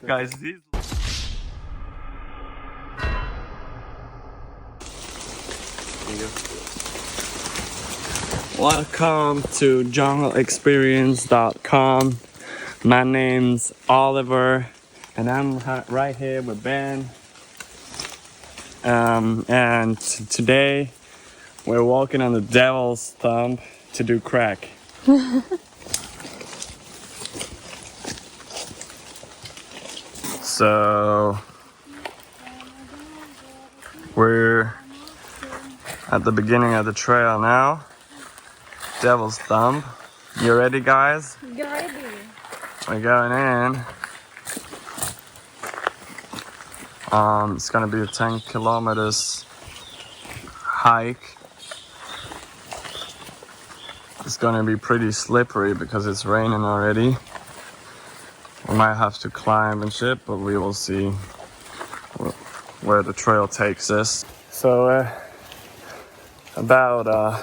Guys, these... Welcome to jungleexperience.com. My name's Oliver and I'm right here with Ben. And today we're walking on the devil's thumb to do crack. So we're at the beginning of the trail now. Devil's thumb. You ready, guys? Ready. We're going in. It's gonna be a 10 kilometers hike. It's gonna be pretty slippery because it's raining already. We might have to climb and shit, but we will see where the trail takes us. So about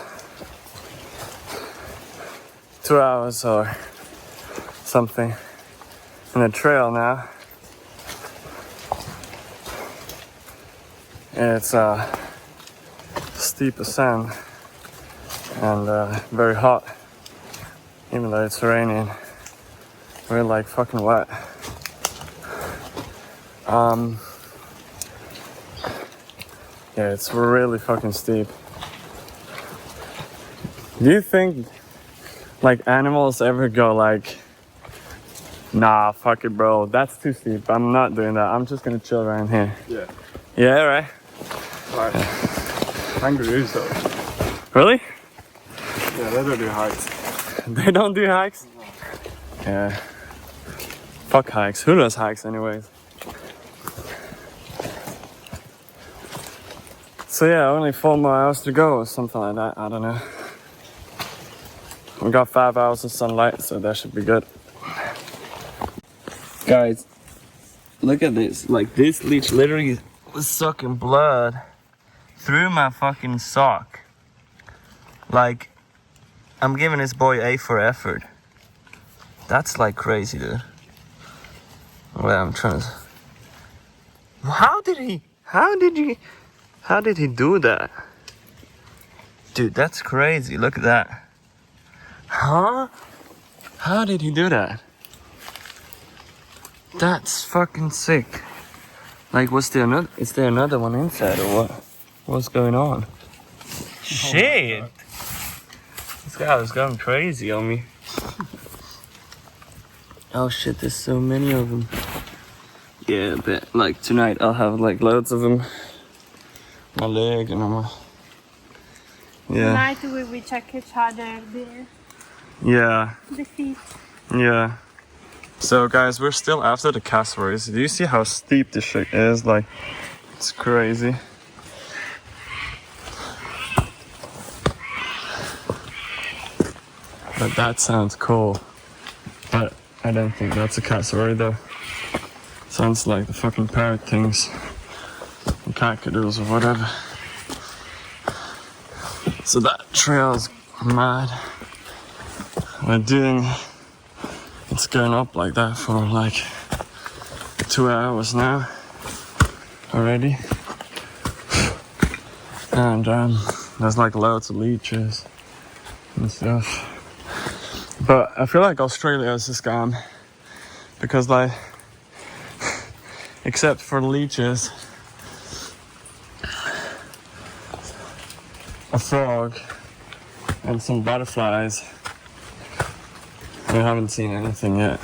2 hours or something in the trail now. It's a steep ascent and very hot, even though it's raining. We're like fucking wet. Yeah, it's really fucking steep. Do you think like animals ever go like, nah, fuck it, bro, that's too steep, I'm not doing that, I'm just gonna chill around here? Yeah. Yeah, right? Like, kangaroos though. Really? Yeah, they don't do hikes. They don't do hikes? No. Yeah. Fuck hikes. Who does hikes anyways? So yeah, only 4 more hours to go or something like that, I don't know. We got 5 hours of sunlight, so that should be good. Guys, look at this. Like, this leech literally was sucking blood through my fucking sock. Like, I'm giving this boy A for effort. That's like crazy, dude. Wait, I'm trying to... How did he do that? Dude, that's crazy. Look at that. Huh? How did he do that? That's fucking sick. Like, is there another one inside or what? What's going on? Shit! This guy was going crazy on me. Oh shit, there's so many of them. Yeah, but like tonight I'll have like loads of them. My leg and my... Yeah. Tonight we will check each other there. Yeah. The feet. Yeah. So guys, we're still after the cassowaries. Do you see how steep this shit is? Like, it's crazy. But that sounds cool. But I don't think that's a cassowary though. Sounds like the fucking parrot things. And cackadoos or whatever. So that trail's mad. It's going up like that for like 2 hours now already. And there's like loads of leeches and stuff. But I feel like Australia is a scam because like, except for leeches, a frog and some butterflies, we haven't seen anything yet.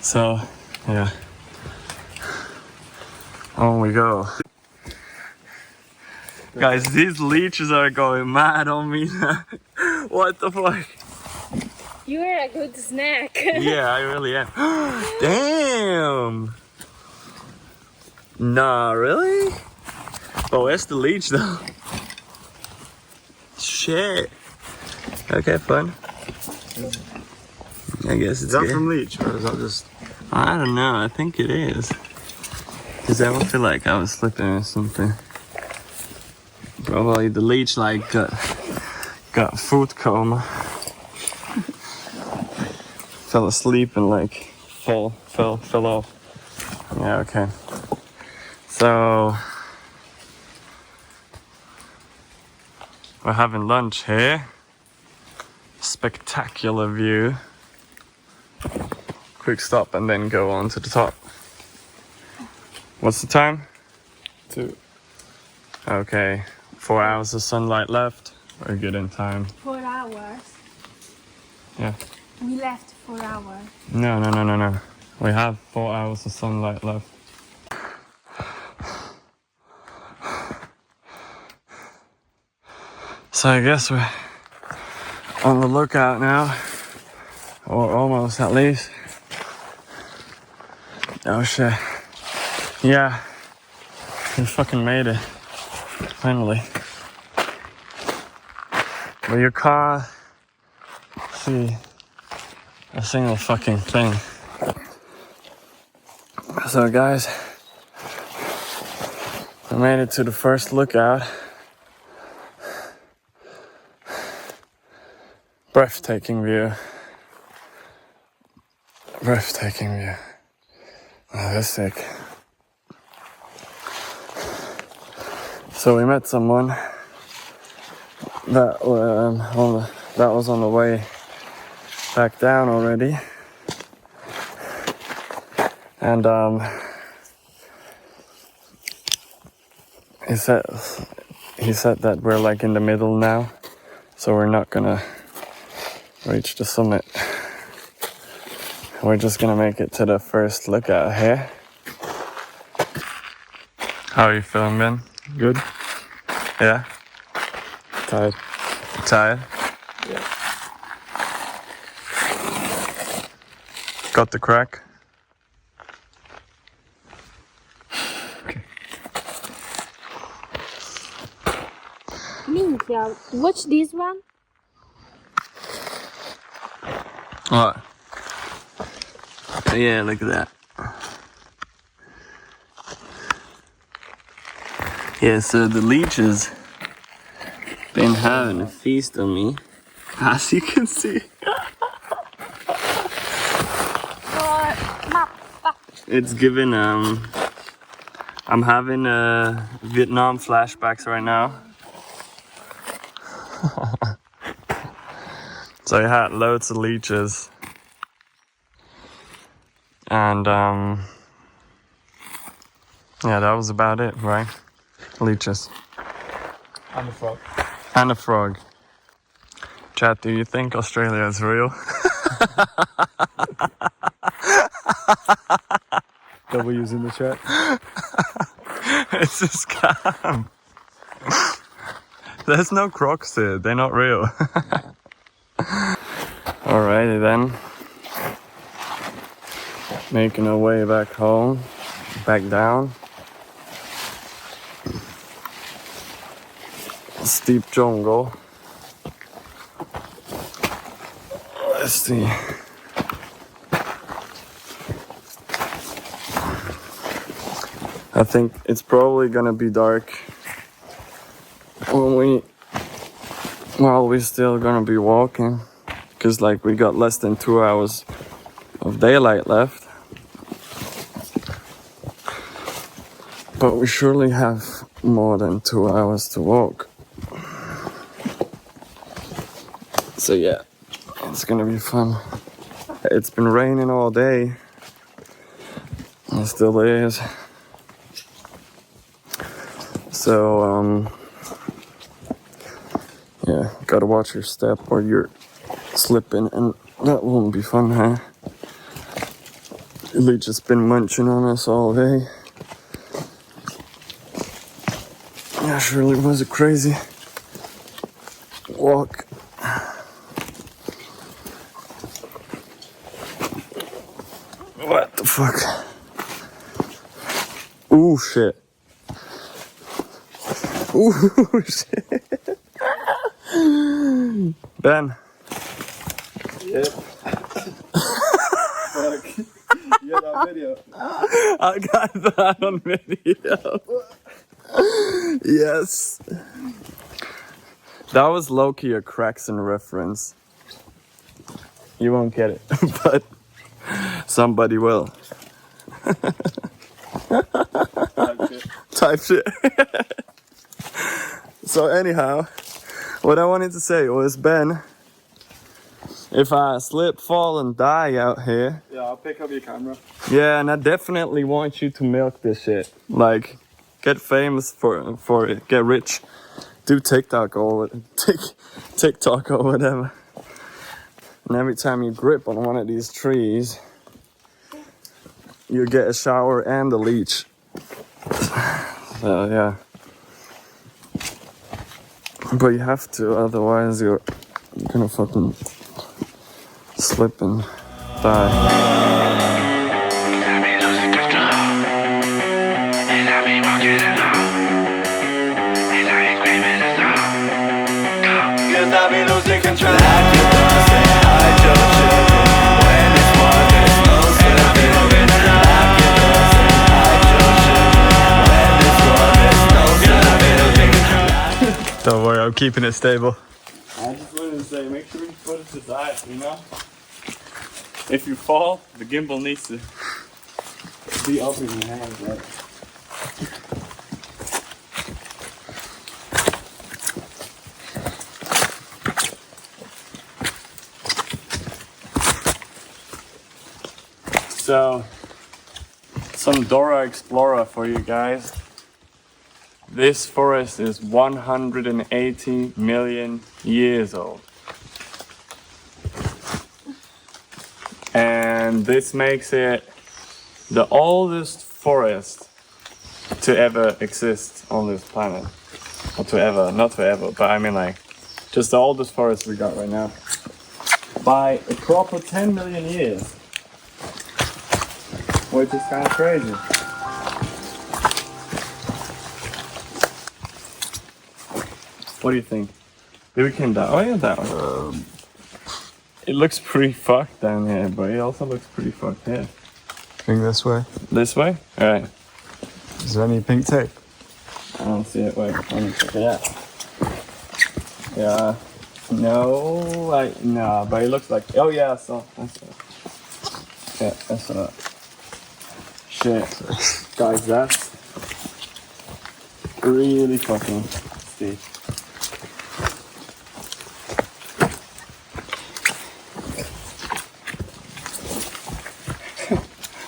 So yeah, on we go. Guys, these leeches are going mad on me. What the fuck? You are a good snack. Yeah, I really am. Damn! Nah, really? But where's the leech though? Shit. Okay, fun. I guess it's Is that good. from leech or is that just... I don't know, I think it is. Cause I don't feel like I was slipping or something. Probably the leech like got food coma. fell asleep and like fell off. Yeah, okay. So we're having lunch here. Spectacular view. Quick stop and then go on to the top. What's the time? 2. Okay, 4 hours of sunlight left. We're good in time. 4 hours. Yeah. We left 4 hours. No. We have 4 hours of sunlight left. So I guess we're on the lookout now. Or almost at least. Oh shit. Yeah. We fucking made it. Finally. But you can't see a single fucking thing. So guys, I made it to the first lookout. Breathtaking view. Breathtaking view. Oh, that's sick. So we met someone that was on the way back down already, and he said that we're like in the middle now, so we're not gonna reach the summit. We're just gonna make it to the first lookout here. How are you feeling, Ben? Good? Yeah? Tired. Tired? Yeah. Got the crack? Minchia, watch this one. What? Yeah, look at that. Yeah, so the leeches been having a feast on me, as you can see. It's given I'm having Vietnam flashbacks right now. So I had loads of leeches, and yeah, that was about it, right? Leeches. And the frog. And a frog. Chat, do you think Australia is real? W's in the chat. It's a scam. There's no crocs here, they're not real. Alrighty then. Making our way back home, back down. Steep jungle. Let's see. I think it's probably gonna be dark while we're still gonna be walking, because like we got less than 2 hours of daylight left, but we surely have more than 2 hours to walk. So yeah, it's gonna be fun. It's been raining all day. It still is. So yeah, gotta watch your step or you're slipping, and that won't be fun, huh? Leech has been munching on us all day. Yeah, surely was a crazy walk. What the fuck? Ooh, shit. Ooh, shit. Ben. Yeah. Fuck. You got that video? I got that on video. Yes. That was low-key a Craxon reference. You won't get it, but somebody will. Type shit. So anyhow, what I wanted to say was, Ben, if I slip, fall, and die out here, Yeah, I'll pick up your camera. yeah, and I definitely want you to milk this shit. Like, get famous for it, get rich, do TikTok or TikTok or whatever. And every time you grip on one of these trees, you get a shower and a leech. So yeah. But you have to, otherwise you're gonna fucking slip and die. I be losing control. Like you don't say I just should. When it's warm, there's no slipping. Like you don't say I just should. When it's warm, there's no slipping. Don't worry, I'm keeping it stable. I just wanted to say, make sure you put it to diet, you know? If you fall, the gimbal needs to be up in your hands, right? So, some Dora Explorer for you guys. This forest is 180 million years old. And this makes it the oldest forest to ever exist on this planet. Or to ever, not to ever, but I mean like, just the oldest forest we got right now. By a proper 10 million years. Which is kind of crazy. What do you think? Maybe we came down. Oh yeah, that one. It looks pretty fucked down here, but it also looks pretty fucked here. Think this way. This way? Alright. Is there any pink tape? I don't see it. Wait, let me check it out. Yeah. No, no, but it looks like. Oh yeah, I saw. Yeah, I saw it. Shit. Guys, that's really fucking steep.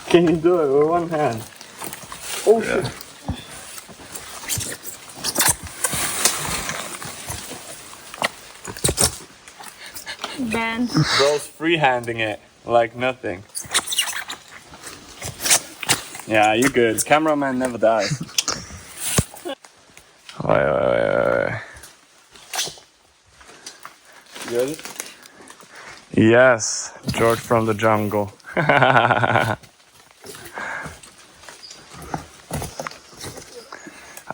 Can you do it with one hand? Oh shit. Ben. Bro's freehanding it like nothing. Yeah, you good. Cameraman never dies. Wait. You ready? Yes, George from the jungle.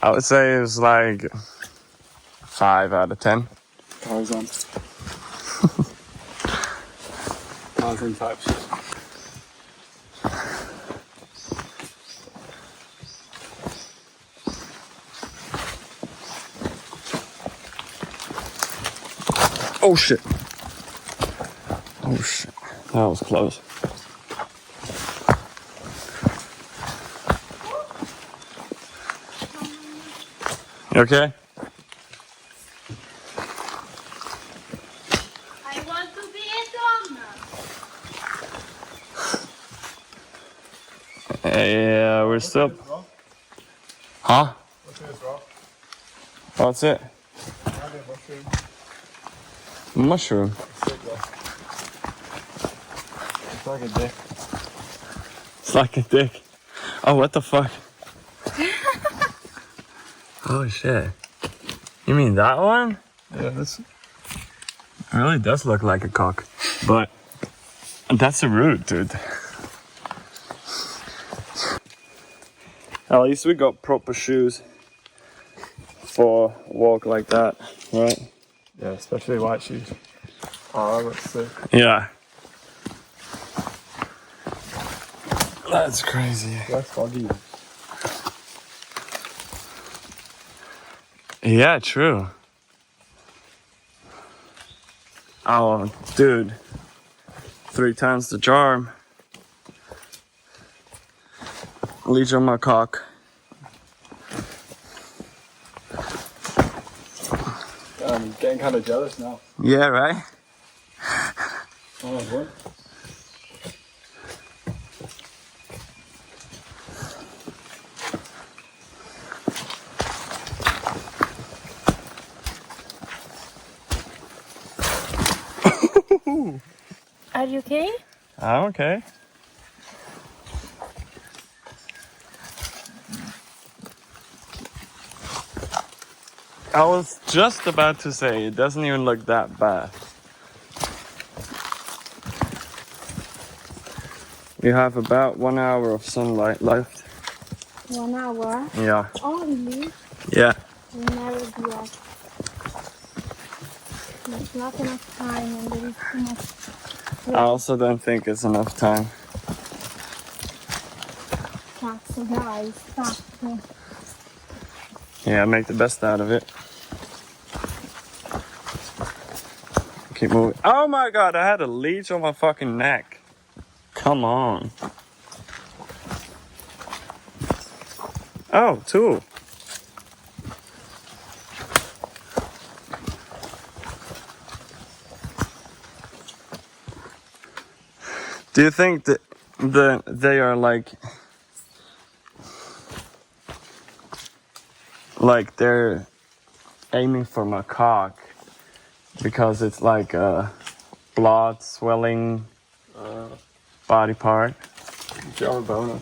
I would say it was like 5 out of 10. Tarzan. Tarzan type shit. Oh shit. Oh shit. That was close. You okay? I want to be a Tom. Yeah, we're still. Huh? What's this, bro? What's it? Mushroom. It's like a dick. It's like a dick. Oh, what the fuck? Oh shit. You mean that one? Yeah, this. It really does look like a cock. But that's a root, dude. At least we got proper shoes for a walk like that, right? Yeah, especially white shoes. Oh, that looks sick. Yeah. That's crazy. That's foggy. Yeah, true. Oh, dude. 3 times the charm. Leech on my cock. I'm getting kind of jealous now. Yeah, right? Oh, what? Are you okay? I'm okay. I was just about to say, it doesn't even look that bad. You have about 1 hour of sunlight left. 1 hour. Yeah. Only. Yeah. Will never be up. There's not enough time and there is too much. I also don't think it's enough time. So guys, stop. Yeah, make the best out of it. Keep moving. Oh my god, I had a leech on my fucking neck. Come on. Oh, 2. Do you think that they are like they're aiming for my cock because it's like a blood swelling body part? Jar boner.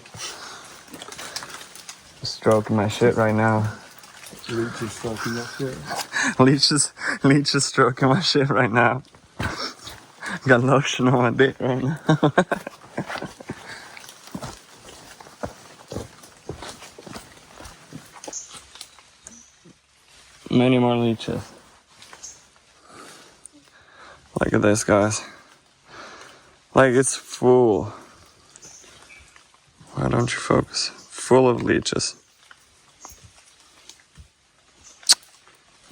Stroking my shit right now. Leeches stroking that shit. Leeches stroking my shit right now. Got lotion on my dick right now. Many more leeches. Look at this, guys. Like, it's full. Why don't you focus? Full of leeches.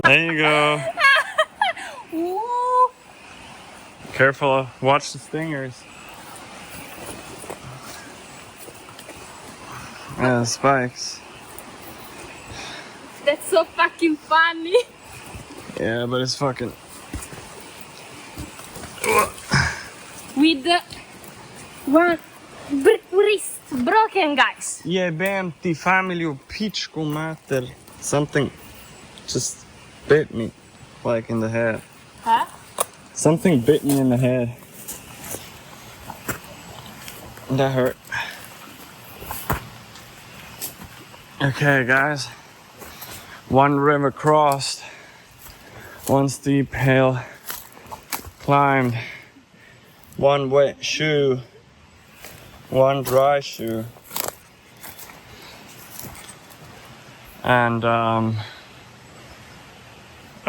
There you go. Ooh. Careful, watch the stingers. Yeah, spikes. That's so fucking funny. Yeah, but it's fucking... With the one wrist broken, guys. Jebem ti familiju pičku mater. Something just bit me, like in the head. Huh? Something bit me in the head. That hurt. Okay, guys. 1 river crossed. 1 steep hill climbed. 1 wet shoe. 1 dry shoe. And a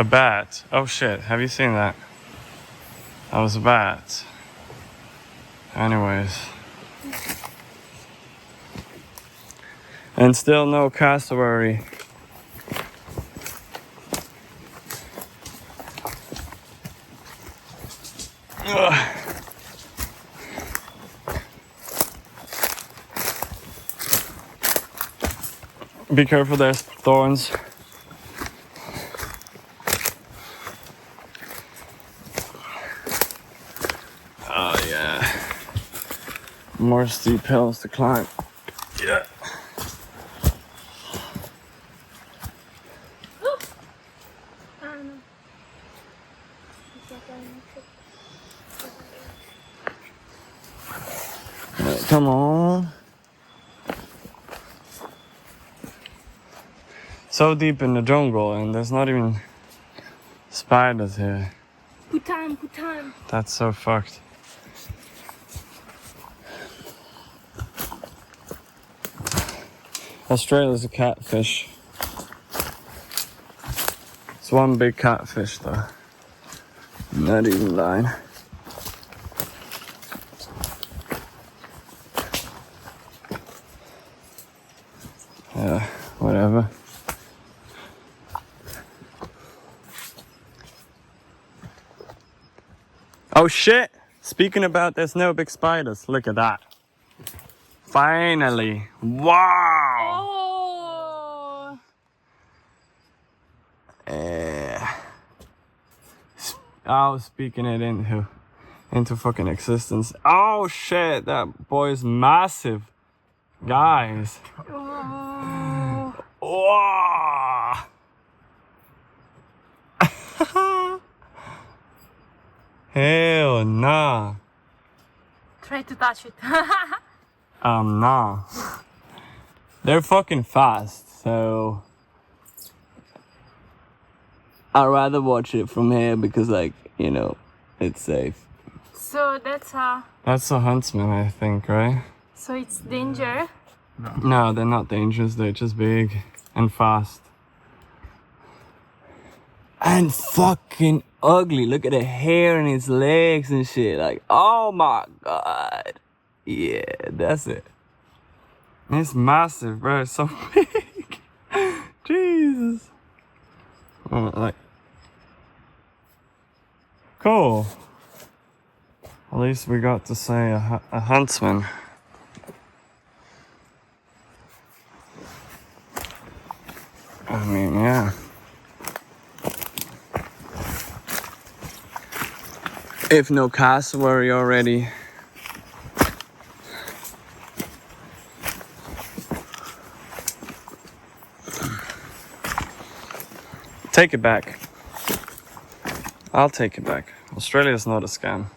bat. Oh shit, have you seen that? That was a bat. Anyways. And still no cassowary. Ugh. Be careful, there's thorns. Oh yeah. More steep hills to climb. Yeah. Come on. So deep in the jungle and there's not even spiders here. Good time, good time. That's so fucked. Australia's a catfish. It's 1 big catfish though. Not even lying. Yeah, whatever. Oh shit! Speaking about there's no big spiders, look at that. Finally. Wow. Oh. I was speaking it into fucking existence. Oh shit, that boy's massive. Guys. Oh. Wow. Hell nah. Try to touch it. Nah. They're fucking fast, so I'd rather watch it from here because, like, you know, it's safe. So that's That's a huntsman, I think, right? so it's danger. No, they're not dangerous. They're just big and fast. And fucking ugly. Look at the hair and his legs and shit. Like, oh my god. Yeah, that's it. It's massive, bro. It's so big. Jesus. Oh, like, cool. At least we got to say a huntsman. I mean, yeah. If no cassowary already. Take it back. I'll take it back. Australia's not a scam.